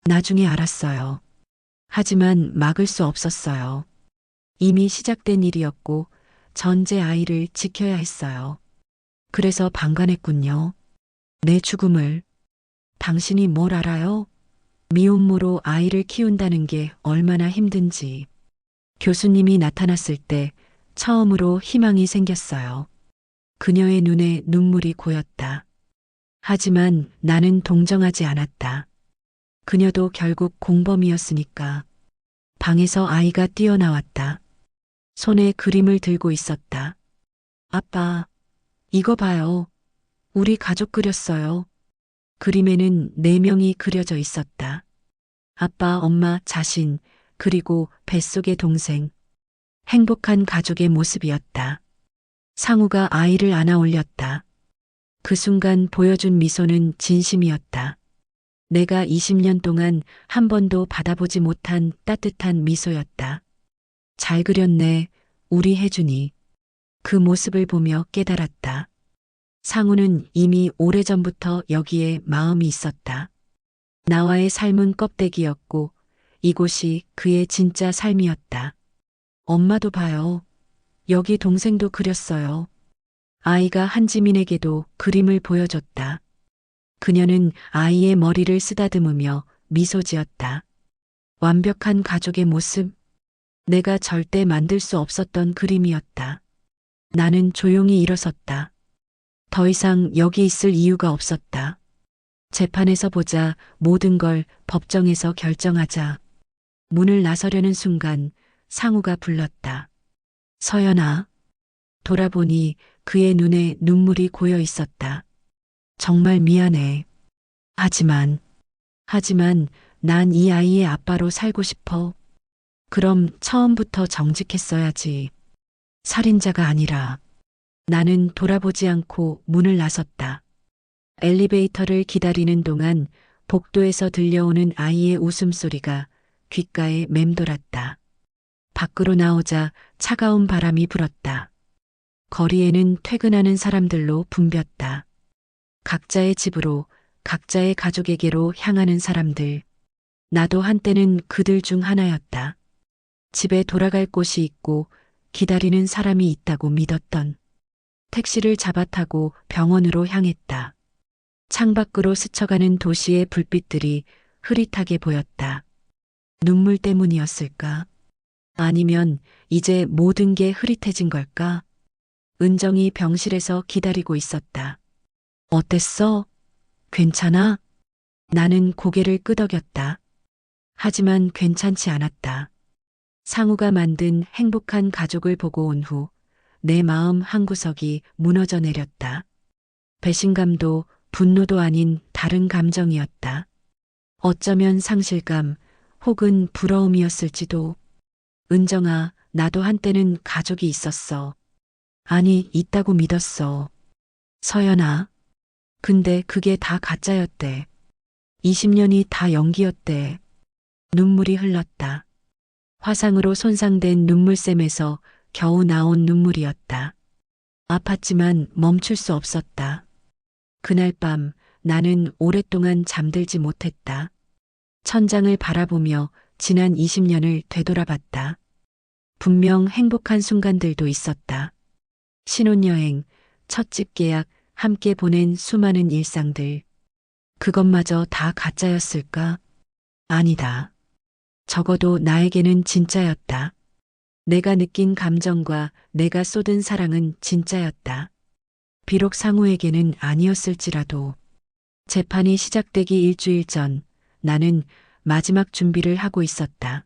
나중에 알았어요. 하지만 막을 수 없었어요. 이미 시작된 일이었고 전제 아이를 지켜야 했어요. 그래서 방관했군요. 내 죽음을. 당신이 뭘 알아요? 미혼모로 아이를 키운다는 게 얼마나 힘든지. 교수님이 나타났을 때 처음으로 희망이 생겼어요. 그녀의 눈에 눈물이 고였다. 하지만 나는 동정하지 않았다. 그녀도 결국 공범이었으니까. 방에서 아이가 뛰어나왔다. 손에 그림을 들고 있었다. 아빠, 이거 봐요. 우리 가족 그렸어요. 그림에는 4명이 그려져 있었다. 아빠, 엄마, 자신, 그리고 뱃속의 동생. 행복한 가족의 모습이었다. 상우가 아이를 안아 올렸다. 그 순간 보여준 미소는 진심이었다. 내가 20년 동안 한 번도 받아보지 못한 따뜻한 미소였다. 잘 그렸네, 우리 혜준이. 그 모습을 보며 깨달았다. 상우는 이미 오래전부터 여기에 마음이 있었다. 나와의 삶은 껍데기였고 이곳이 그의 진짜 삶이었다. 엄마도 봐요. 여기 동생도 그렸어요. 아이가 한지민에게도 그림을 보여줬다. 그녀는 아이의 머리를 쓰다듬으며 미소 지었다. 완벽한 가족의 모습. 내가 절대 만들 수 없었던 그림이었다. 나는 조용히 일어섰다. 더 이상 여기 있을 이유가 없었다. 재판에서 보자, 모든 걸 법정에서 결정하자. 문을 나서려는 순간 상우가 불렀다. 서연아. 돌아보니 그의 눈에 눈물이 고여 있었다. 정말 미안해. 하지만 난 이 아이의 아빠로 살고 싶어. 그럼 처음부터 정직했어야지. 살인자가 아니라. 나는 돌아보지 않고 문을 나섰다. 엘리베이터를 기다리는 동안 복도에서 들려오는 아이의 웃음소리가 귓가에 맴돌았다. 밖으로 나오자 차가운 바람이 불었다. 거리에는 퇴근하는 사람들로 붐볐다. 각자의 집으로, 각자의 가족에게로 향하는 사람들. 나도 한때는 그들 중 하나였다. 집에 돌아갈 곳이 있고 기다리는 사람이 있다고 믿었던. 택시를 잡아타고 병원으로 향했다. 창밖으로 스쳐가는 도시의 불빛들이 흐릿하게 보였다. 눈물 때문이었을까? 아니면 이제 모든 게 흐릿해진 걸까? 은정이 병실에서 기다리고 있었다. 어땠어? 괜찮아? 나는 고개를 끄덕였다. 하지만 괜찮지 않았다. 상우가 만든 행복한 가족을 보고 온 후 내 마음 한구석이 무너져 내렸다. 배신감도 분노도 아닌 다른 감정이었다. 어쩌면 상실감 혹은 부러움이었을지도. 은정아, 나도 한때는 가족이 있었어. 아니, 있다고 믿었어. 서연아. 근데 그게 다 가짜였대. 20년이 다 연기였대. 눈물이 흘렀다. 화상으로 손상된 눈물샘에서 겨우 나온 눈물이었다. 아팠지만 멈출 수 없었다. 그날 밤 나는 오랫동안 잠들지 못했다. 천장을 바라보며 지난 20년을 되돌아봤다. 분명 행복한 순간들도 있었다. 신혼여행, 첫집 계약, 함께 보낸 수많은 일상들. 그것마저 다 가짜였을까? 아니다. 적어도 나에게는 진짜였다. 내가 느낀 감정과 내가 쏟은 사랑은 진짜였다. 비록 상우에게는 아니었을지라도 재판이 시작되기 일주일 전 나는 마지막 준비를 하고 있었다.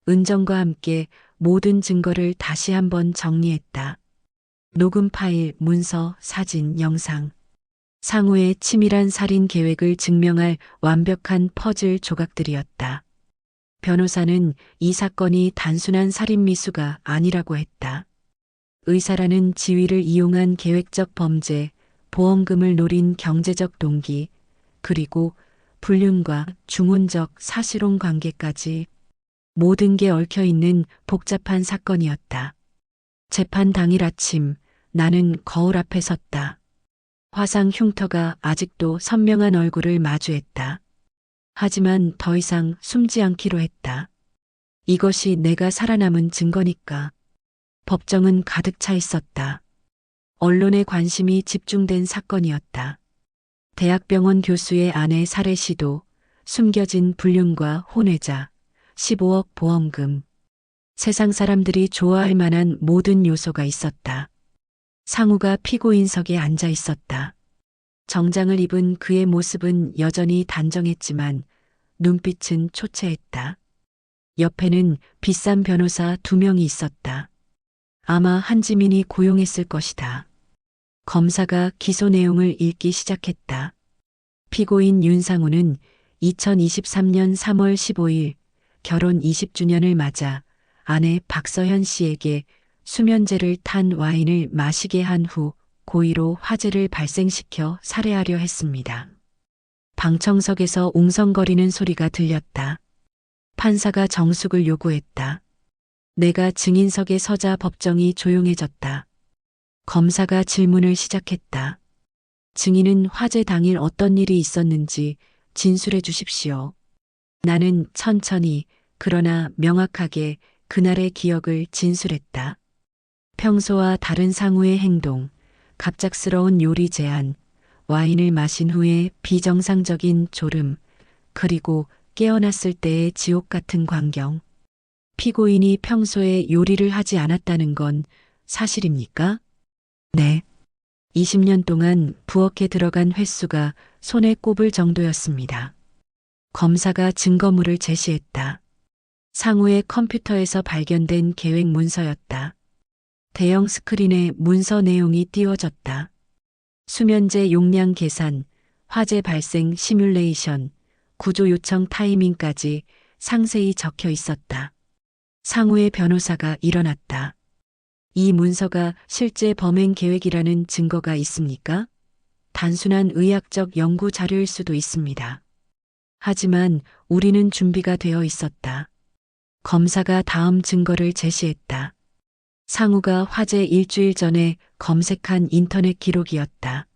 은정과 함께 모든 증거를 다시 한번 정리했다. 녹음 파일, 문서, 사진, 영상. 상우의 치밀한 살인 계획을 증명할 완벽한 퍼즐 조각들이었다. 변호사는 이 사건이 단순한 살인 미수가 아니라고 했다. 의사라는 지위를 이용한 계획적 범죄, 보험금을 노린 경제적 동기, 그리고 불륜과 중혼적 사실혼 관계까지 모든 게 얽혀 있는 복잡한 사건이었다. 재판 당일 아침 나는 거울 앞에 섰다. 화상 흉터가 아직도 선명한 얼굴을 마주했다. 하지만 더 이상 숨지 않기로 했다. 이것이 내가 살아남은 증거니까. 법정은 가득 차 있었다. 언론의 관심이 집중된 사건이었다. 대학병원 교수의 아내 살해 시도, 숨겨진 불륜과 혼외자, 15억 보험금. 세상 사람들이 좋아할 만한 모든 요소가 있었다. 상우가 피고인석에 앉아 있었다. 정장을 입은 그의 모습은 여전히 단정했지만 눈빛은 초췌했다. 옆에는 비싼 변호사 2명이 있었다. 아마 한지민이 고용했을 것이다. 검사가 기소 내용을 읽기 시작했다. 피고인 윤상우는 2023년 3월 15일 결혼 20주년을 맞아 아내 박서현 씨에게 수면제를 탄 와인을 마시게 한 후 고의로 화재를 발생시켜 살해하려 했습니다. 방청석에서 웅성거리는 소리가 들렸다. 판사가 정숙을 요구했다. 내가 증인석에 서자 법정이 조용해졌다. 검사가 질문을 시작했다. 증인은 화재 당일 어떤 일이 있었는지 진술해 주십시오. 나는 천천히 그러나 명확하게 그날의 기억을 진술했다. 평소와 다른 상우의 행동, 갑작스러운 요리 제안, 와인을 마신 후에 비정상적인 졸음, 그리고 깨어났을 때의 지옥 같은 광경. 피고인이 평소에 요리를 하지 않았다는 건 사실입니까? 네. 20년 동안 부엌에 들어간 횟수가 손에 꼽을 정도였습니다. 검사가 증거물을 제시했다. 상우의 컴퓨터에서 발견된 계획 문서였다. 대형 스크린에 문서 내용이 띄워졌다. 수면제 용량 계산, 화재 발생 시뮬레이션, 구조 요청 타이밍까지 상세히 적혀 있었다. 상우의 변호사가 일어났다. 이 문서가 실제 범행 계획이라는 증거가 있습니까? 단순한 의학적 연구 자료일 수도 있습니다. 하지만 우리는 준비가 되어 있었다. 검사가 다음 증거를 제시했다. 상우가 화재 일주일 전에 검색한 인터넷 기록이었다.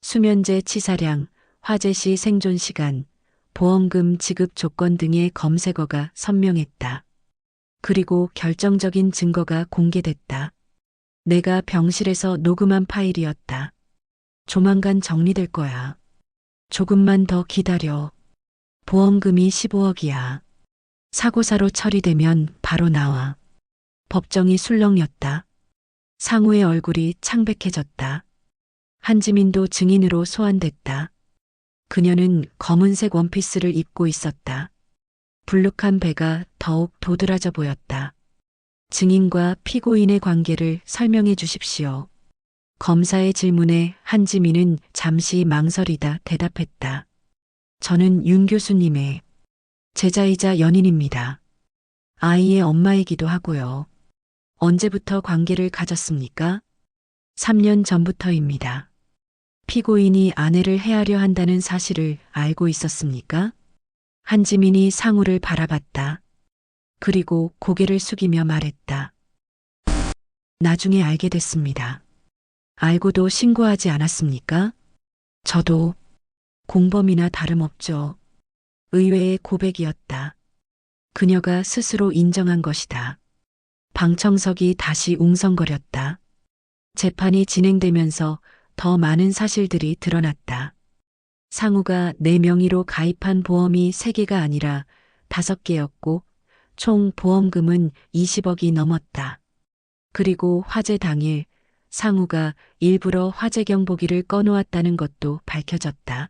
수면제 치사량, 화재 시 생존 시간, 보험금 지급 조건 등의 검색어가 선명했다. 그리고 결정적인 증거가 공개됐다. 내가 병실에서 녹음한 파일이었다. 조만간 정리될 거야. 조금만 더 기다려. 보험금이 15억이야. 사고사로 처리되면 바로 나와. 법정이 술렁였다. 상우의 얼굴이 창백해졌다. 한지민도 증인으로 소환됐다. 그녀는 검은색 원피스를 입고 있었다. 불룩한 배가 더욱 도드라져 보였다. 증인과 피고인의 관계를 설명해 주십시오. 검사의 질문에 한지민은 잠시 망설이다 대답했다. 저는 윤 교수님의 제자이자 연인입니다. 아이의 엄마이기도 하고요. 언제부터 관계를 가졌습니까? 3년 전부터입니다. 피고인이 아내를 해하려 한다는 사실을 알고 있었습니까? 한지민이 상우를 바라봤다. 그리고 고개를 숙이며 말했다. 나중에 알게 됐습니다. 알고도 신고하지 않았습니까? 저도 공범이나 다름없죠. 의외의 고백이었다. 그녀가 스스로 인정한 것이다. 방청석이 다시 웅성거렸다. 재판이 진행되면서 더 많은 사실들이 드러났다. 상우가 내 명의로 가입한 보험이 3개가 아니라 5개였고 총 보험금은 20억이 넘었다. 그리고 화재 당일 상우가 일부러 화재 경보기를 꺼놓았다는 것도 밝혀졌다.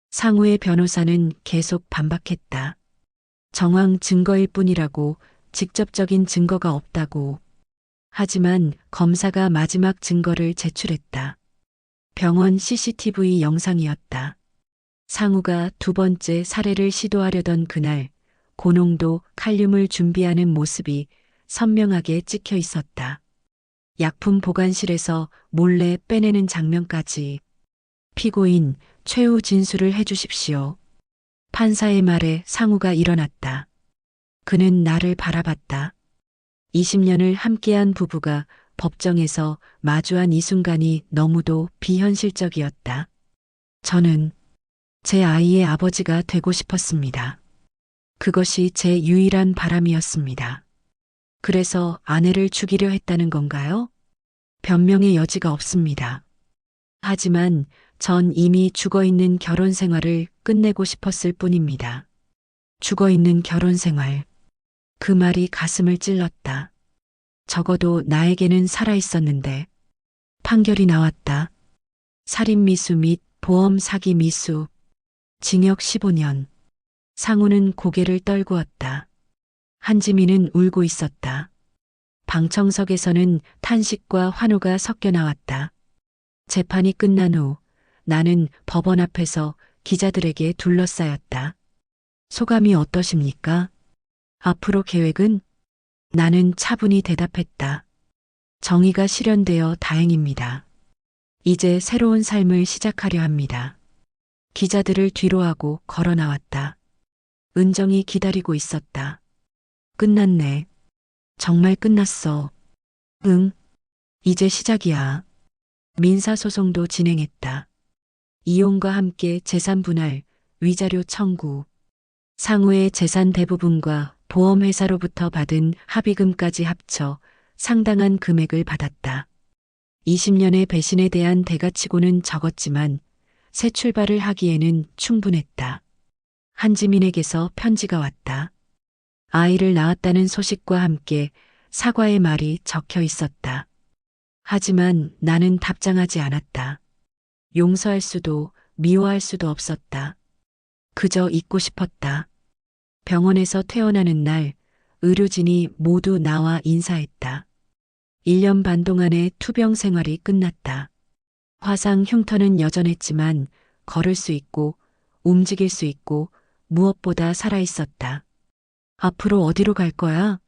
상우의 변호사는 계속 반박했다. 정황 증거일 뿐이라고, 직접적인 증거가 없다고. 하지만 검사가 마지막 증거를 제출했다. 병원 CCTV 영상이었다. 상우가 두 번째 살해를 시도하려던 그날 고농도 칼륨을 준비하는 모습이 선명하게 찍혀 있었다. 약품 보관실에서 몰래 빼내는 장면까지. 피고인 최후 진술을 해주십시오. 판사의 말에 상우가 일어났다. 그는 나를 바라봤다. 20년을 함께한 부부가 법정에서 마주한 이 순간이 너무도 비현실적이었다. 저는 제 아이의 아버지가 되고 싶었습니다. 그것이 제 유일한 바람이었습니다. 그래서 아내를 죽이려 했다는 건가요? 변명의 여지가 없습니다. 하지만 전 이미 죽어있는 결혼 생활을 끝내고 싶었을 뿐입니다. 죽어있는 결혼 생활. 그 말이 가슴을 찔렀다. 적어도 나에게는 살아있었는데. 판결이 나왔다. 살인 미수 및 보험 사기 미수. 징역 15년. 상우는 고개를 떨구었다. 한지민은 울고 있었다. 방청석에서는 탄식과 환호가 섞여 나왔다. 재판이 끝난 후 나는 법원 앞에서 기자들에게 둘러싸였다. 소감이 어떠십니까? 앞으로 계획은? 나는 차분히 대답했다. 정의가 실현되어 다행입니다. 이제 새로운 삶을 시작하려 합니다. 기자들을 뒤로하고 걸어 나왔다. 은정이 기다리고 있었다. 끝났네. 정말 끝났어. 응. 이제 시작이야. 민사소송도 진행했다. 이혼과 함께 재산 분할, 위자료 청구. 상우의 재산 대부분과 보험회사로부터 받은 합의금까지 합쳐 상당한 금액을 받았다. 20년의 배신에 대한 대가치고는 적었지만 새 출발을 하기에는 충분했다. 한지민에게서 편지가 왔다. 아이를 낳았다는 소식과 함께 사과의 말이 적혀 있었다. 하지만 나는 답장하지 않았다. 용서할 수도 미워할 수도 없었다. 그저 잊고 싶었다. 병원에서 퇴원하는 날 의료진이 모두 나와 인사했다. 1년 반 동안의 투병 생활이 끝났다. 화상 흉터는 여전했지만 걸을 수 있고 움직일 수 있고 무엇보다 살아있었다. 앞으로 어디로 갈 거야?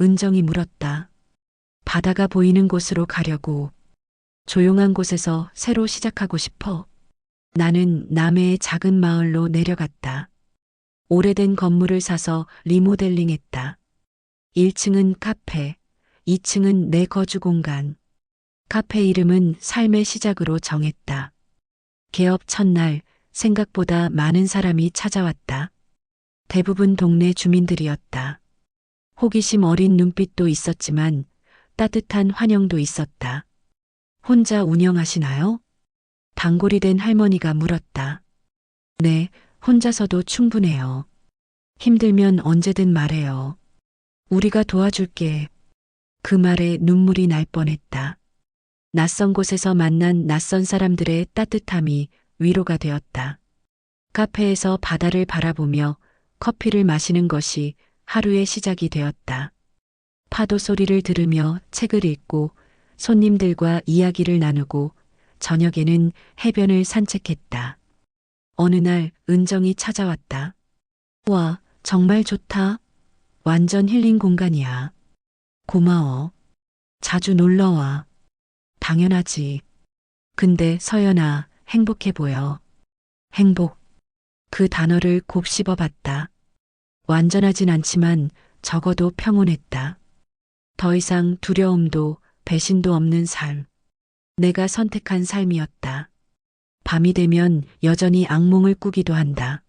은정이 물었다. 바다가 보이는 곳으로 가려고. 조용한 곳에서 새로 시작하고 싶어. 나는 남해의 작은 마을로 내려갔다. 오래된 건물을 사서 리모델링했다. 1층은 카페, 2층은 내 거주 공간. 카페 이름은 삶의 시작으로 정했다. 개업 첫날 생각보다 많은 사람이 찾아왔다. 대부분 동네 주민들이었다. 호기심 어린 눈빛도 있었지만 따뜻한 환영도 있었다. 혼자 운영하시나요? 단골이 된 할머니가 물었다. 네, 혼자서도 충분해요. 힘들면 언제든 말해요. 우리가 도와줄게. 그 말에 눈물이 날 뻔했다. 낯선 곳에서 만난 낯선 사람들의 따뜻함이 위로가 되었다. 카페에서 바다를 바라보며 커피를 마시는 것이 하루의 시작이 되었다. 파도 소리를 들으며 책을 읽고 손님들과 이야기를 나누고 저녁에는 해변을 산책했다. 어느 날 은정이 찾아왔다. 와, 정말 좋다. 완전 힐링 공간이야. 고마워. 자주 놀러와. 당연하지. 근데 서연아, 행복해 보여. 행복. 그 단어를 곱씹어 봤다. 완전하진 않지만 적어도 평온했다. 더 이상 두려움도 배신도 없는 삶. 내가 선택한 삶이었다. 밤이 되면 여전히 악몽을 꾸기도 한다.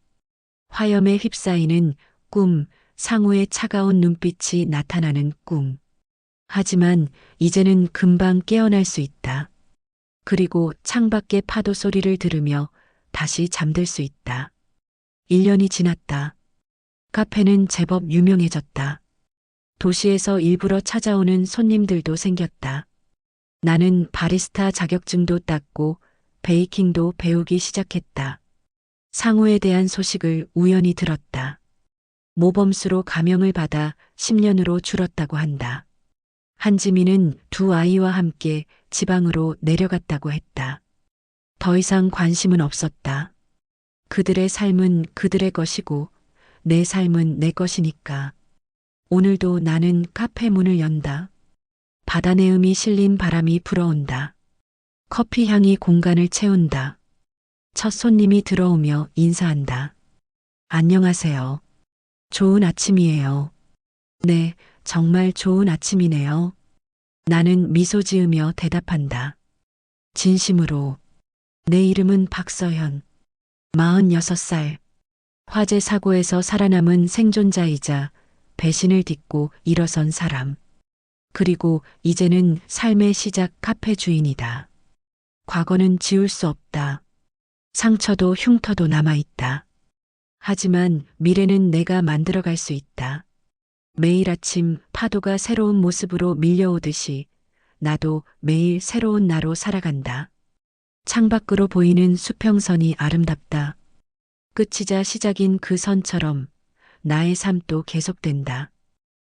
화염에 휩싸이는 꿈, 상우의 차가운 눈빛이 나타나는 꿈. 하지만 이제는 금방 깨어날 수 있다. 그리고 창밖의 파도 소리를 들으며 다시 잠들 수 있다. 1년이 지났다. 카페는 제법 유명해졌다. 도시에서 일부러 찾아오는 손님들도 생겼다. 나는 바리스타 자격증도 땄고 베이킹도 배우기 시작했다. 상우에 대한 소식을 우연히 들었다. 모범수로 감형을 받아 10년으로 줄었다고 한다. 한지민은 두 아이와 함께 지방으로 내려갔다고 했다. 더 이상 관심은 없었다. 그들의 삶은 그들의 것이고 내 삶은 내 것이니까. 오늘도 나는 카페 문을 연다. 바다 내음이 실린 바람이 불어온다. 커피 향이 공간을 채운다. 첫 손님이 들어오며 인사한다. 안녕하세요. 좋은 아침이에요. 네, 정말 좋은 아침이네요. 나는 미소 지으며 대답한다. 진심으로. 내 이름은 박서현. 46살. 화재 사고에서 살아남은 생존자이자 배신을 딛고 일어선 사람. 그리고 이제는 삶의 시작 카페 주인이다. 과거는 지울 수 없다. 상처도 흉터도 남아있다. 하지만 미래는 내가 만들어갈 수 있다. 매일 아침 파도가 새로운 모습으로 밀려오듯이 나도 매일 새로운 나로 살아간다. 창밖으로 보이는 수평선이 아름답다. 끝이자 시작인 그 선처럼 나의 삶도 계속된다.